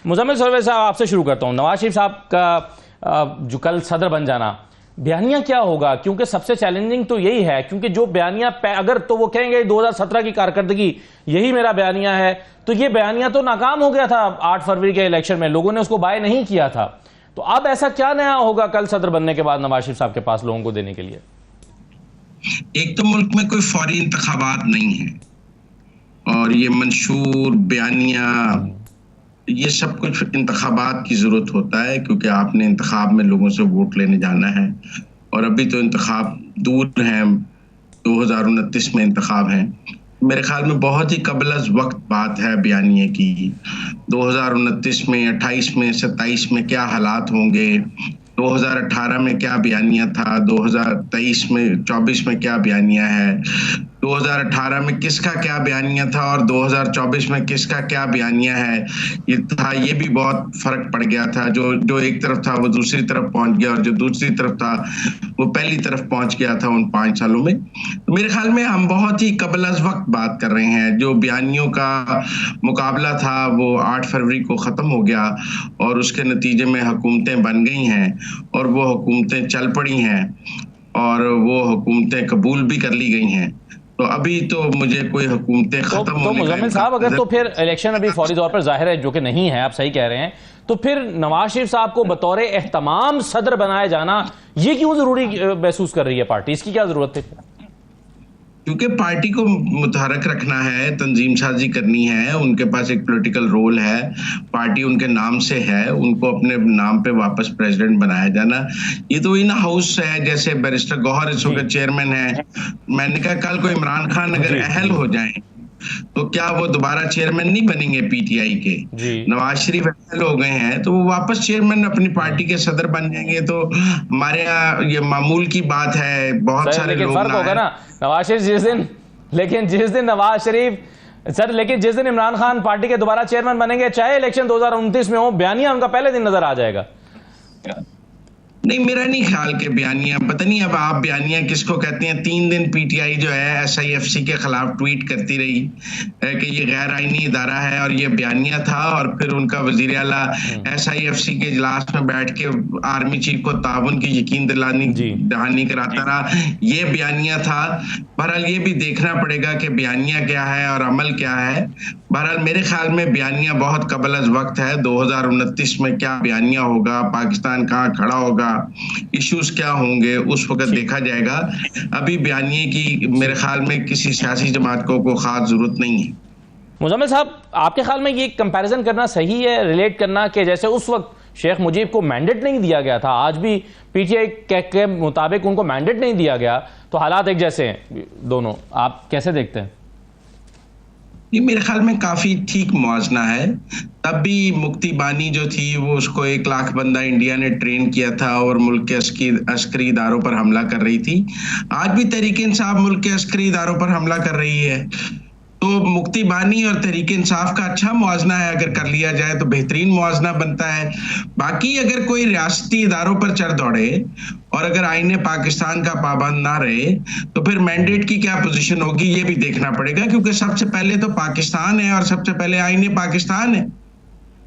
मुजम्मिल सरवेज साहब, आपसे शुरू करता हूं। नवाज शरीफ साहब का जो कल सदर बन जाना, बयानिया क्या होगा? क्योंकि सबसे चैलेंजिंग तो यही है, क्योंकि जो बयानिया अगर तो वो कहेंगे 2017 की कारकर्दगी यही मेरा बयानिया है, तो ये बयानिया तो नाकाम हो गया था 8 फरवरी के इलेक्शन में, लोगों ने उसको बाय नहीं किया था। तो अब ऐसा क्या नया होगा कल सदर बनने के बाद नवाज शरीफ साहब के पास लोगों को देने के लिए? एक तो मुल्क में कोई फौरी इंतखाबात नहीं है, और ये मंशूर बयानिया ये सब कुछ इंतखाबात की जरूरत होता है, क्योंकि आपने इंतखाब में लोगों से वोट लेने जाना है, और अभी तो इंतखाब दूर हैं, 2029 में इंतखाब हैं। मेरे ख्याल में बहुत ही कबल अज़ वक्त बात है बयानिए की। 2029 में, 28 में, 27 में क्या हालात होंगे, 2018 में क्या बयानिया था, 2023 में, 24 में क्या बयानिया है, 2018 में किसका क्या बयानिया था और 2024 में किसका क्या बयानिया है, ये भी बहुत फर्क पड़ गया था। जो एक तरफ था वो दूसरी तरफ पहुंच गया, और जो दूसरी तरफ था वो पहली तरफ पहुंच गया था उन 5 सालों में। तो मेरे ख्याल में हम बहुत ही कबल अज़ वक्त बात कर रहे हैं। जो बयानियों का मुकाबला था वो 8 फरवरी को ख़त्म हो गया, और उसके नतीजे में हुकूमतें बन गई हैं, और वो हुकूमतें चल पड़ी हैं, और वो हुकूमतें कबूल भी कर ली गई हैं। तो अभी तो मुझे कोई हुकूमतें खत्म होने का मुजम्मिल साहब, अगर तो फिर इलेक्शन अभी फौरी तौर पर जाहिर है जो कि नहीं है, आप सही कह रहे हैं, तो फिर नवाज शरीफ साहब को बतौर एहतमाम सदर बनाया जाना ये क्यों जरूरी महसूस कर रही है पार्टी? इसकी क्या जरूरत थी? क्योंकि पार्टी को मुतहरक रखना है, तंजीम साजी करनी है, उनके पास एक पॉलिटिकल रोल है, पार्टी उनके नाम से है, उनको अपने नाम पे वापस प्रेसिडेंट बनाया जाना। ये तो इन हाउस है, जैसे बैरिस्टर गौहर इस वक्त चेयरमैन है। मैंने कहा कल को इमरान खान अगर अहल हो जाए तो क्या वो दोबारा चेयरमैन नहीं बनेंगे पीटीआई के? नवाज शरीफ अहल हो गए हैं तो वो वापस चेयरमैन अपनी पार्टी के सदर बन जाएंगे। तो हमारे यहाँ ये मामूल की बात है। बहुत सारे लोग फर्क होगा ना नवाज शरीफ जिस दिन नवाज शरीफ सर, लेकिन जिस दिन इमरान खान पार्टी के दोबारा चेयरमैन बनेंगे, चाहे इलेक्शन 2029 में हो, बयानिया उनका पहले दिन नजर आ जाएगा। नहीं, मेरा नहीं ख्याल के बयानिया, पता नहीं अब आप बयानिया किसको कहते हैं। 3 दिन पीटीआई जो है SIFC के खिलाफ ट्वीट करती रही कि ये गैर आईनी इदारा है, और ये बयानिया था, और फिर उनका वजीर आला SIFC के इजलास में बैठ के आर्मी चीफ को ताउन की यकीन दहानी कराता रहा, ये बयानिया था। बहरहाल ये भी देखना पड़ेगा कि बयानिया क्या है और अमल क्या है। बहरहाल मेरे ख्याल में बयानिया बहुत कबल अज़ वक्त है। 2029 में क्या बयानिया होगा, पाकिस्तान कहाँ खड़ा होगा, इश्यूज क्या होंगे, उस वक्त देखा जाएगा। अभी बयानिए की मेरे ख्याल में किसी सियासी जमात को खास जरूरत नहीं है। मुजम्मिल साहब, आपके ख्याल में ये कंपैरिजन करना सही है, रिलेट करना, कि जैसे उस वक्त शेख मुजीब को मैंडेट नहीं दिया गया था, आज भी पीटीआई के मुताबिक उनको मैंडेट नहीं दिया गया, तो हालात एक जैसे हैं दोनों, आप कैसे देखते हैं? ये मेरे ख्याल में काफी ठीक मुआवजना है। तब भी मुक्ति बानी जो थी वो उसको 1 लाख बंदा इंडिया ने ट्रेन किया था और मुल्क के अस्करी इदारों पर हमला कर रही थी। आज भी तहरीक इंसाफ मुल्क के अस्करी इदारों पर हमला कर रही है। तो मुक्ति बानी और तहरीक इंसाफ का अच्छा मुआवजना है, अगर कर लिया जाए तो बेहतरीन मुआवजना बनता है। बाकी अगर कोई रियासती इदारों पर चढ़ दौड़े और अगर आईने पाकिस्तान का पाबंद ना रहे तो फिर मैंडेट की क्या पोजीशन होगी ये भी देखना पड़ेगा, क्योंकि सबसे पहले तो पाकिस्तान है और सबसे पहले आईने पाकिस्तान है।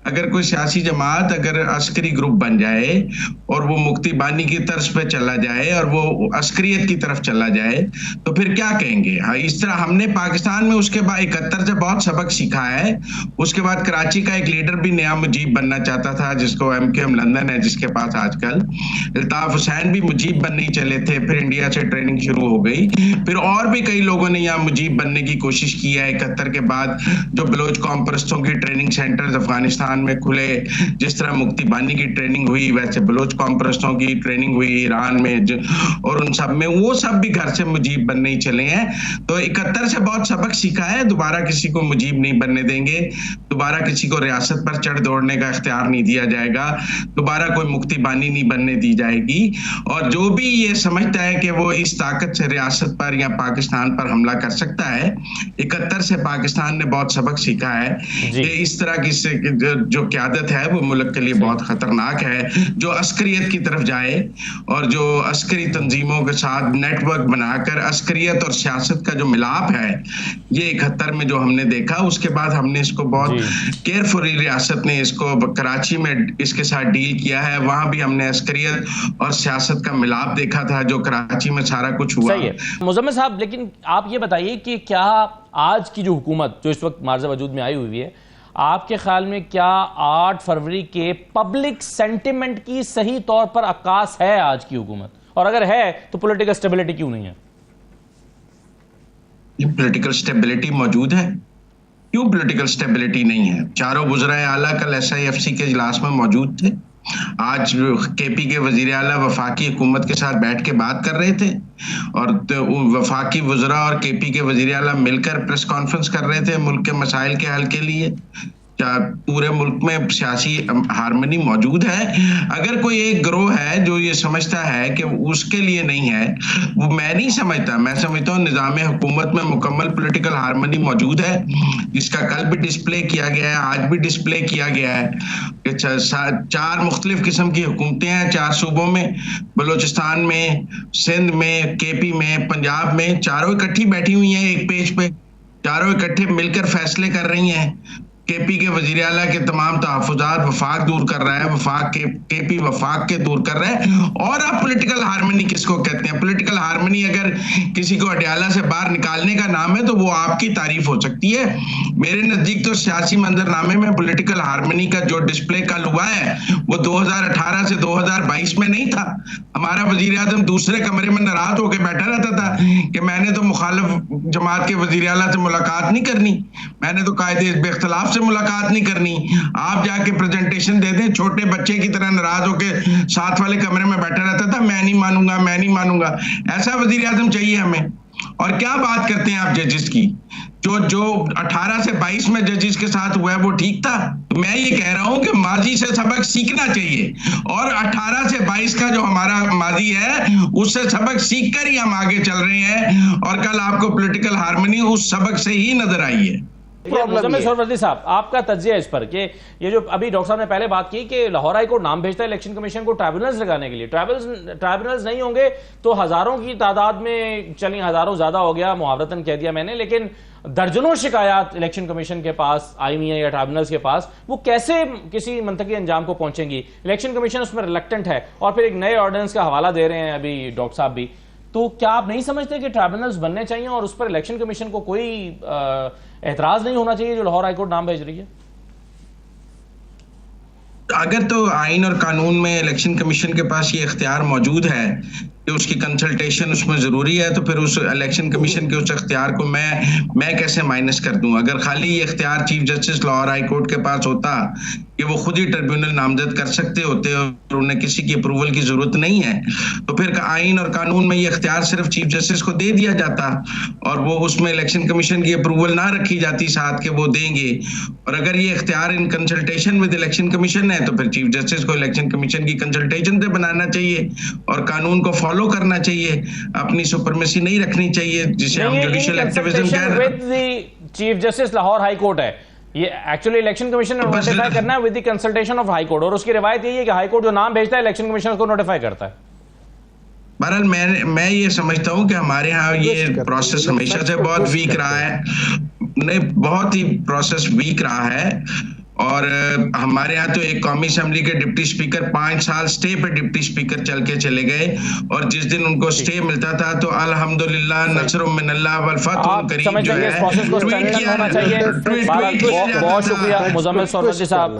अगर कोई सियासी जमात अगर अस्करी ग्रुप बन जाए और वो मुक्ति बानी की तर्ज पे चला जाए और वो अस्करियत की तरफ चला जाए तो फिर क्या कहेंगे? हाँ, इस तरह हमने पाकिस्तान में उसके बाद 71 से बहुत सबक सीखा है। उसके बाद कराची का एक लीडर भी नया मुजीब बनना चाहता था, जिसको MQM लंदन है जिसके पास आजकल। अल्ताफ हुसैन भी मुजीब बनने ही चले थे, फिर इंडिया से ट्रेनिंग शुरू हो गई। फिर और भी कई लोगों ने यहाँ मुजीब बनने की कोशिश की है 71 के बाद। जो बलोच कौम परस्तों की ट्रेनिंग सेंटर्स अफगानिस्तान में खुले, जिस तरह मुक्ति बानी की ट्रेनिंग हुई वैसे बलोच कौम परस्तों की ट्रेनिंग हुई ईरान में, और उन सब में वो सब भी घर से मुजीब बनने ही चले हैं। तो 71 से बहुत सबक सीखा है, दोबारा किसी को मुजीब नहीं बनने देंगे, दोबारा किसी को रियासत पर चढ़ दौड़ने का इख्तियार नहीं दिया जाएगा, दोबारा कोई मुक्ति बानी नहीं बनने दी जाएगी। और जो भी ये समझता है कि वो इस ताकत से रियासत पर या पाकिस्तान पर हमला कर सकता है, 71 से पाकिस्तान ने बहुत सबक सीखा है कि इस तरह की जो क़यादत है वो मुल्क के लिए बहुत खतरनाक है। जो अस्करियत की तरफ जाए और जो अस्करी तंजीमों के साथ नेटवर्क बनाकर अस्करियत और सियासत का जो मिलाप है, ये 71 में जो हमने देखा, उसके बाद हमने इसको बहुत केयरफुली रियासत ने इसको कराची में इसके साथ डील किया है। वहां भी हमने अस्करियत और सियासत का मिलाप देखा था, जो कराची में सारा कुछ हुआ। सही है मुजम्मिल साहब, लेकिन आप ये बताइए कि क्या आज की जो हुकूमत जो इस वक्त मार्ज़ वजूद में आई हुई है, आपके ख्याल में क्या 8 फरवरी के पब्लिक सेंटिमेंट की सही तौर पर अक्कास है आज की हुकूमत? और अगर है तो पॉलिटिकल स्टेबिलिटी क्यों नहीं है? पॉलिटिकल स्टेबिलिटी मौजूद है। क्यों पॉलिटिकल स्टेबिलिटी नहीं है? चारों वज़राए आला कल SIFC के इजलास में मौजूद थे। आज KP के वजीर आला वफाकी हुकूमत के साथ बैठ के बात कर रहे थे और वफाकी वज़रा और KP के वजीर आला मिलकर प्रेस कॉन्फ्रेंस कर रहे थे मुल्क के मसाइल के हल के लिए। पूरे मुल्क में सियासी हारमनी मौजूद है। अगर कोई एक गिरोह है जो ये समझता है कि उसके लिए नहीं है, वो मैं नहीं समझता। मैं समझता हूँ निज़ाम हुकूमत में मुकम्मल पॉलिटिकल हारमनी मौजूद है, जिसका कल भी डिस्प्ले किया गया है, आज भी डिस्प्ले किया गया है कि 4 मुख्तलिफ किस्म की हुकूमतें हैं 4 सूबों में, बलूचिस्तान में, सिंध में, KP में, पंजाब में, चारों इकट्ठी बैठी हुई हैं एक पेज पे, चारों इकट्ठे मिलकर फैसले कर रही हैं। KP के वजीर आला के तमाम तहफ़्फ़ुज़ात वफाक दूर कर रहा है, वफाक के KP वफाक के दूर कर रहा है। और अब पॉलिटिकल हारमनी किसको कहते हैं? पॉलिटिकल हारमनी अगर किसी को अडयाला से बाहर निकालने का नाम है तो वो आपकी तारीफ हो सकती है। मेरे नज़दीक तो सियासी मंजरनामे में पॉलिटिकल हारमनी का जो डिस्प्ले कल हुआ है वो 2018 से 2022 में नहीं था। हमारा वजीर आज़म दूसरे कमरे में नाराज होकर बैठा रहता था कि मैंने तो मुखालिफ जमात के वजीर आला से मुलाकात नहीं करनी, मैंने तो कायदे इख्तिलाफ से मुलाकात नहीं करनी। आप जाके प्रेजेंटेशन दे दें, छोटे बच्चे की तरह नाराज होकर साथ वाले कमरे में बैठा रहता था, मैं नहीं मानूंगा, मैं नहीं मानूंगा। ऐसा वजीर आज़म चाहिए हमें। और क्या बात करते हैं आप जजेस की? जो 18 से 22 में जजेस के साथ हुआ है वो ठीक था? मैं ये कह रहा हूं कि माजी से सबक सीखना चाहिए और 18 से 22 का जो हमारा माजी है उससे सबक सीख कर ही हम आगे चल रहे हैं। और कल आपको पॉलिटिकल हारमनी उस सबक से ही नजर आई है। मुजम्मिल सोहरावर्दी साहब, आपका तज्जिया इस पर कि ये जो अभी डॉक्टर साहब ने पहले बात की कि लाहौर हाई कोर्ट नाम भेजता है इलेक्शन कमीशन को ट्राइब्यूनल्स लगाने के लिए, ट्राइब्यूनल्स नहीं होंगे तो हजारों की तादाद में, चलिए हजारों ज्यादा हो गया, मुहावरतन कह दिया मैंने, लेकिन दर्जनों शिकायत इलेक्शन कमीशन के पास आई हुई है या ट्राइब्यूनल्स के पास, वो कैसे किसी मंतकी अंजाम को पहुंचेंगी? इलेक्शन कमीशन उसमें रिलक्टेंट है और फिर एक नए ऑर्डिनेंस का हवाला दे रहे हैं अभी डॉक्टर साहब भी। तो क्या आप नहीं समझते कि ट्राइब्यूनल्स बनने चाहिए और उस पर इलेक्शन कमीशन को कोई एतराज नहीं होना चाहिए जो लाहौर हाईकोर्ट नाम भेज रही है? अगर तो आइन और कानून में इलेक्शन कमीशन के पास ये इख्तियार मौजूद है कि उसकी कंसल्टेशन उसमें जरूरी है, तो फिर उस इलेक्शन कमीशन के उस इख्तियार को मैं कैसे माइनस कर दूं? अगर खाली ये इख्तियार chief justice Lahore high court के पास होता कि वो खुद ही ट्रिब्यूनल नामजद कर सकते होते और उन्हें किसी की अप्रूवल की जरूरत नहीं है, तो फिर आइन और कानून में ये इख्तियार सिर्फ चीफ जस्टिस को दे दिया जाता और वो उसमें इलेक्शन कमीशन की अप्रूवल ना रखी जाती साथ के वो देंगे। और अगर ये इख्तियार in consultation with election commission है तो फिर चीफ जस्टिस को इलेक्शन कमीशन की कंसल्टेशन से बनाना चाहिए और कानून को फॉलो करना चाहिए, अपनी सुपरमेसी नहीं रखनी चाहिए जिसे हम जुडिशियल एक्टिविज्म कह रहे हैं। Chief justice Lahore high court है, ये एक्चुअली इलेक्शन कमीशन ने नोटिफाई करना है with the consultation of high court, और उसकी रिवायत यही है कि हाई कोर्ट जो नाम भेजता है इलेक्शन कमीशन को नोटिफाई करता है। बहरहाल मैं ये समझता हूं कि हमारे यहाँ ये प्रोसेस हमेशा से बहुत वीक रहा है, नहीं बहुत ही प्रोसेस वीक रहा है। और हमारे यहाँ तो एक कौमी असेंबली के डिप्टी स्पीकर 5 साल स्टे पे डिप्टी स्पीकर चल के चले गए और जिस दिन उनको स्टे मिलता था तो अल्हम्दुलिल्लाह नसरुम मिनल्लाह वल फतहुन करीब जो है ट्वीट किया। बहुत शुक्रिया मुजम्मिल सोहरावर्दी साहब।